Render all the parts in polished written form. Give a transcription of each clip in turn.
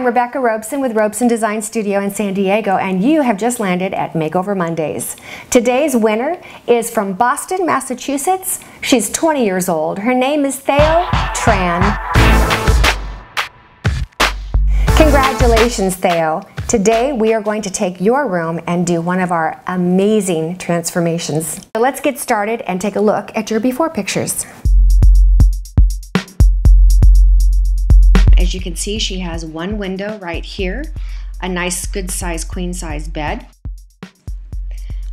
Rebecca Robeson with Robeson Design Studio in San Diego, and you have just landed at Makeover Mondays. Today's winner is from Boston, Massachusetts. She's 20 years old. Her name is Theo Tran. Congratulations, Theo. Today we are going to take your room and do one of our amazing transformations. So let's get started and take a look at your before pictures. As you can see, she has one window right here, a nice good size queen size bed.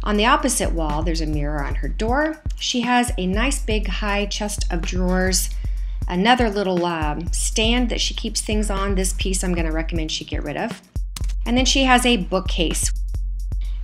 On the opposite wall, there's a mirror on her door. She has a nice big high chest of drawers, another little stand that she keeps things on. This piece I'm going to recommend she get rid of. And then she has a bookcase.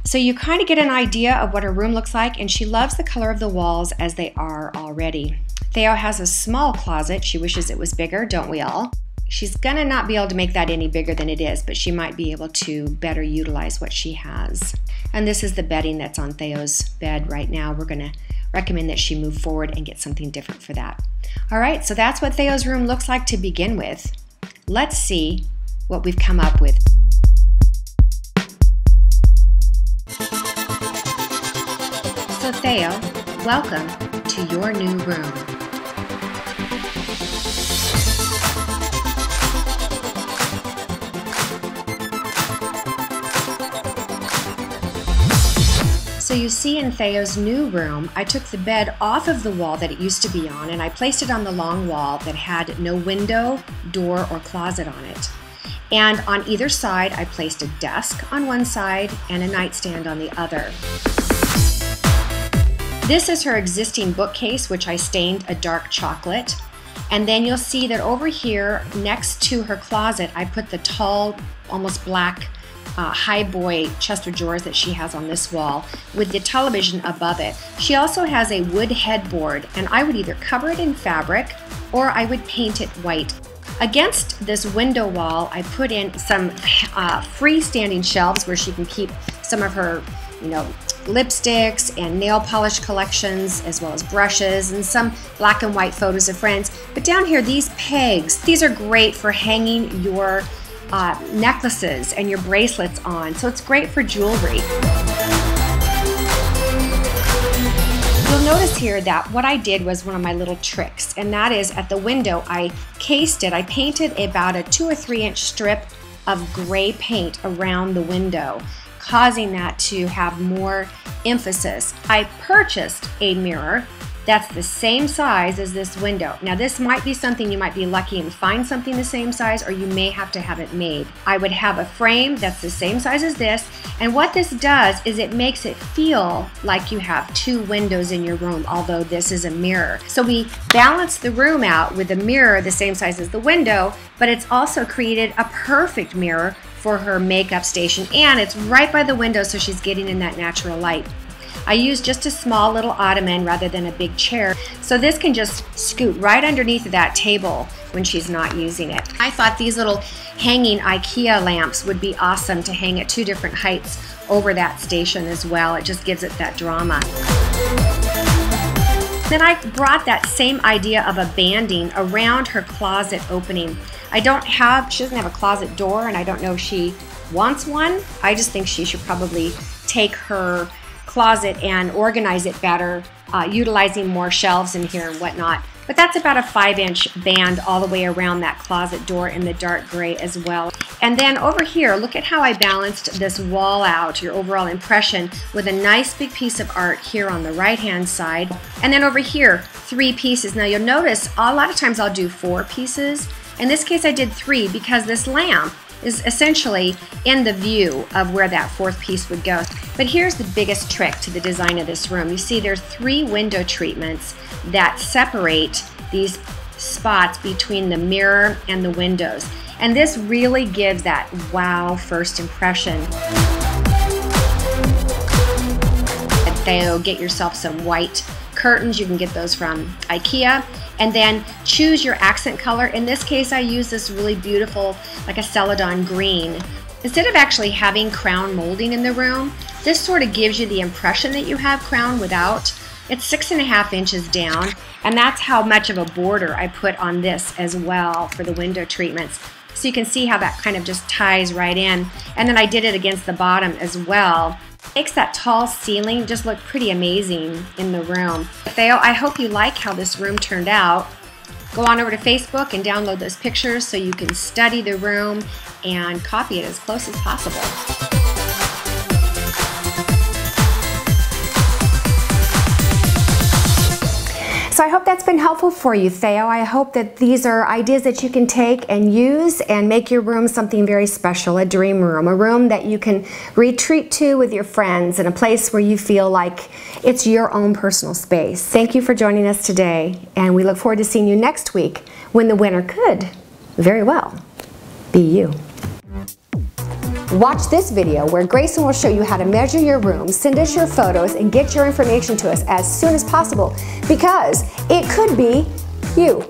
So you kind of get an idea of what her room looks like, and she loves the color of the walls as they are already. Theo has a small closet. She wishes it was bigger, don't we all? She's gonna not be able to make that any bigger than it is, but she might be able to better utilize what she has. And this is the bedding that's on Theo's bed right now. We're gonna recommend that she move forward and get something different for that. All right, so that's what Theo's room looks like to begin with. Let's see what we've come up with. So Theo, welcome to your new room. So you see in Theo's new room, I took the bed off of the wall that it used to be on and I placed it on the long wall that had no window, door, or closet on it. And on either side, I placed a desk on one side and a nightstand on the other. This is her existing bookcase, which I stained a dark chocolate. And then you'll see that over here, next to her closet, I put the tall, almost black high boy chest of drawers that she has on this wall with the television above it. She also has a wood headboard, and I would either cover it in fabric or I would paint it white. Against this window wall, I put in some freestanding shelves where she can keep some of her, lipsticks and nail polish collections, as well as brushes and some black and white photos of friends. But down here, these pegs, these are great for hanging your necklaces and your bracelets on, so it's great for jewelry. You'll notice here that what I did was one of my little tricks, and that is at the window I cased it. I painted about a 2 or 3 inch strip of gray paint around the window, causing that to have more emphasis. I purchased a mirror that's the same size as this window. Now this might be something you might be lucky and find something the same size, or you may have to have it made. I would have a frame that's the same size as this, and what this does is it makes it feel like you have 2 windows in your room, although this is a mirror. So we balance the room out with a mirror the same size as the window, but it's also created a perfect mirror for her makeup station, and it's right by the window, so she's getting in that natural light. I used just a small little ottoman rather than a big chair, so this can just scoot right underneath of that table when she's not using it. I thought these little hanging IKEA lamps would be awesome to hang at 2 different heights over that station as well. It just gives it that drama. Then I brought that same idea of a banding around her closet opening. she doesn't have a closet door, and I don't know if she wants one. I just think she should probably take her closet and organize it better, utilizing more shelves in here and whatnot. But that's about a 5-inch band all the way around that closet door in the dark gray as well. And then over here, look at how I balanced this wall out, your overall impression, with a nice big piece of art here on the right-hand side. And then over here, 3 pieces. Now you'll notice a lot of times I'll do 4 pieces. In this case I did 3 because this lamp is essentially in the view of where that 4th piece would go. But here's the biggest trick to the design of this room. You see there's 3 window treatments that separate these spots between the mirror and the windows. And this really gives that wow first impression. Theo, get yourself some white curtains. You can get those from IKEA. And then choose your accent color. In this case, I use this really beautiful, like a celadon green. Instead of actually having crown molding in the room, this sort of gives you the impression that you have crown without. It's 6.5 inches down, and that's how much of a border I put on this as well for the window treatments. So you can see how that kind of just ties right in. And then I did it against the bottom as well. Makes that tall ceiling just look pretty amazing in the room. Theo, I hope you like how this room turned out. Go on over to Facebook and download those pictures so you can study the room and copy it as close as possible. So I hope that's been helpful for you, Theo. I hope that these are ideas that you can take and use and make your room something very special, a dream room, a room that you can retreat to with your friends, and a place where you feel like it's your own personal space. Thank you for joining us today, and we look forward to seeing you next week when the winner could very well be you. Watch this video where Grayson will show you how to measure your room, send us your photos, and get your information to us as soon as possible, because it could be you.